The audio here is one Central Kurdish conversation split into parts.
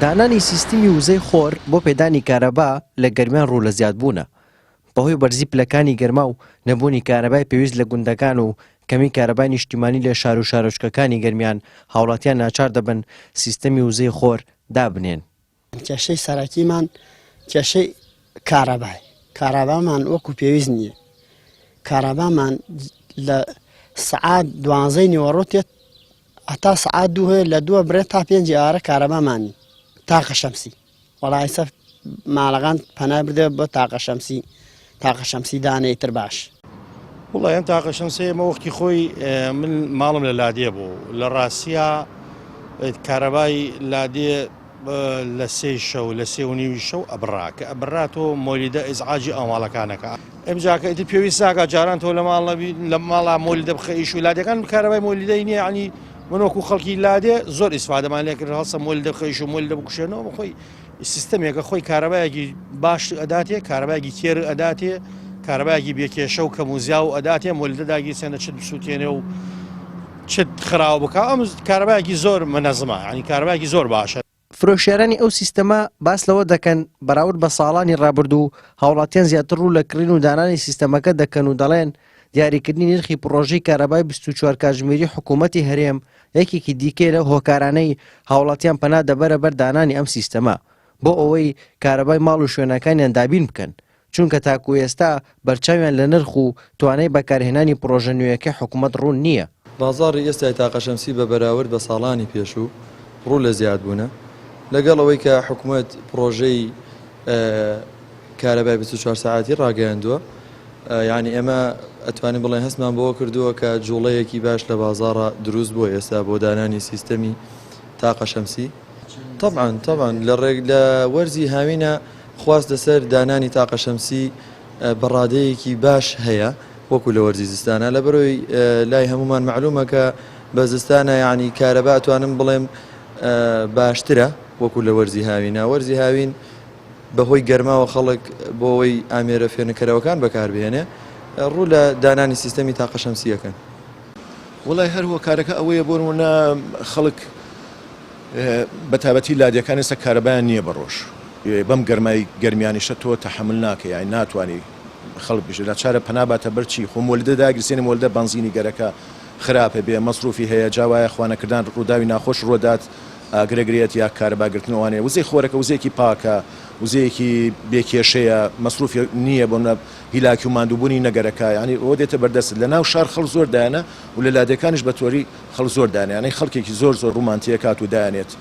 دانانی سیستمی وزەی خۆر بۆ پێدانی کارەبا لە گەرمیان ڕوو لە زیادبوونە بەهۆی بەرزی پلەکانی گەرما و نەبوونی کارەبای پێویست لە گوندەکان و کەمی کارەبای نیشتیمانی لە شار و شارۆچکەکانی گەرمیان هاوڵاتیان ناچار دەبن سیستەمی وزەی خۆر دابنێن. کێشەی سەرەکیمان کێشەی کارەبامان وەکو پێویست نییە. کارەبامان لە سعات 12 نیوەڕۆ هەتا سعات 2 لە 2 برێت تا 5 ئارە کارەبامانی تاقە شەمسی وەڵای سەر ماڵەکان پەنای بردێ بۆ تاقە شەمسی دانەیتر باش. وڵای ئەم تاقە شەمسەیە ئەمە وەختی خۆی من ماڵم لە لادێ بوو لە ڕاستیە کارەبای لادێ لە 3 شەو لە 3:30 شەو ئەبڕا کە ئەبڕاتۆ مۆلیدە ئیزعاجی ئەماڵەکانەکە ئەمجاکە ئیتر پێویست ناکات جاران تۆ لە ماڵا مۆلیدە بخەیش و لادەکان کارەبای مۆلیدەی نییە عنی من وەکو خەڵکی لادێ زۆر ئیسفادەمان لێ کرد هەڵسە مۆلیدە بخەیش و مۆلیدە بکوشێنەوە خۆی سیستەمێکە خۆی کارەبایەکی باش ئەداتێ کارەبایەکی تێر ئەداتێ کارەبایەکی بێکێشە و کەموزیا و ئەداتێ مۆلیدە داگیرسێنە چت بسووتێنێ و چت خراو بکە ئەم کارەبایەکی زۆر منەزمە ینی کارەبایەکی زۆر باشە. فرۆشیارانی ئەو سیستەمە باس لەوە دەکەن بەراورد بە ساڵانی ڕابردوو هاوڵاتیان زیاتر ڕوو لە کڕین و دانانی سیستەمەکە دەکەن و دەڵێن دیاریکردنی نرخی پرۆژەی کارەبای 24 کاتژمێری حکوومەتی هەرێم یەکێکی دیکەی لە هۆکارانەی هاوڵاتیان پەنا دەبەرە بەر دانانی ئەم سیستەمە بۆ ئەوەی کارەبای ماڵ و شوێنەکانیان دابین بکەن چونکە تاکو ئێستا بەرچاویان لە نرخ و توانای بەکارهێنانی پرۆژە نوێیەکەی حکوومەت ڕوون نییە. بازاڕی ئێستای تاقە شەمسی بە بەراورد بە ساڵانی پێشوو ڕوو لە زیادبوونە لەگەڵەوەی کە حکوومەت پرۆژەی کارەبای 24 ساعتی ڕاگەیاندووە یعنی ئێمە ئەتوانین بڵێن هەستمان بۆ کردووە کە جوڵەیەکی باش لە بازاڕە دروست بۆ ئێستا بۆ دانانی سیستەمی تاقە شەمسی. طبعا لە وەرزی هاوینە خواست لەسەر دانانی تاقە شەمسی بەڕادەیەکی باش هەیە وەکو لە وەرزی زستانە لە بەرەوەی لای هەمومان معلومە کە بە زستانە یعنی کارەبا ئەتوانم بڵێم باشترە وەکو لە وەرزی هاوینە. وەرزی هاوین بەهۆی گەرماوە خەڵک بۆ ئەوەی ئامێرە فێنکەرەوەکان بەکاربێنێ ڕوو لە دانانی سیستەمی تاقە شەمسیەکەن. وڵای هەر هۆکارەکە ئەوەیە بۆ نمونە خەڵک بەتابەتی لادیەکان ئێستا کارەبایان نییە بەڕۆژ بەم گەرمیانیشە تۆ تەحمل ناکە یانی ناتوانانی خەڵک بژێت ناچارە پەنا باتە بەرچی خۆ مۆلیدە داگیرسێنی مۆلیدە بەنزینی گەرەکە خراپە بێ مەسروفی هەیە جاوایە خوانەکردان ڕووداوی ناخۆش ڕۆدات ئاگرێگرێت یا کارەباگرتنەوەوانەیە وزەی خۆرەکە وزەیەکی پاکە وزەیەکی بێکێشەیە مەسروفی نییە بۆ هیلاکی و ماندووبوونی نەگەرەکە ینی ئەوە دێتە بەردەست لە ناو شار خەڵ زۆر دایانە و لە لادەکانیش بە تۆری خەڵ زۆر دایانە ینی خەڵکێکی زۆر ڕومانتیە کات و دایانێت.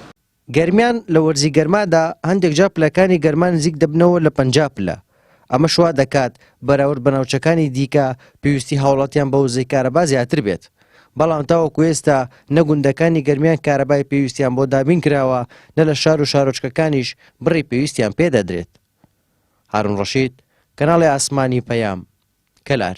گەرمیان لە وەرزی گەرمادا هەندێک جا پلەکانی گەرمان نزیک دەبنەوە لە 50 پلە ئەمە شوا دەکات بەراورد بە ناوچەکانی دیکە پێویستی هاوڵاتیان بە وزەی کارەبا زیاتر بێت. بەڵام تاوەکو ئێستا نەگوندەکانی گەرمیان کارەبای پێویستیان بۆ دابین کراوە نە لە شار و شارۆچکەکانیش بڕی پێویستیان پێدەدرێت. هارون ڕەشید، کەناڵی ئاسمانی پەیام، کەلار.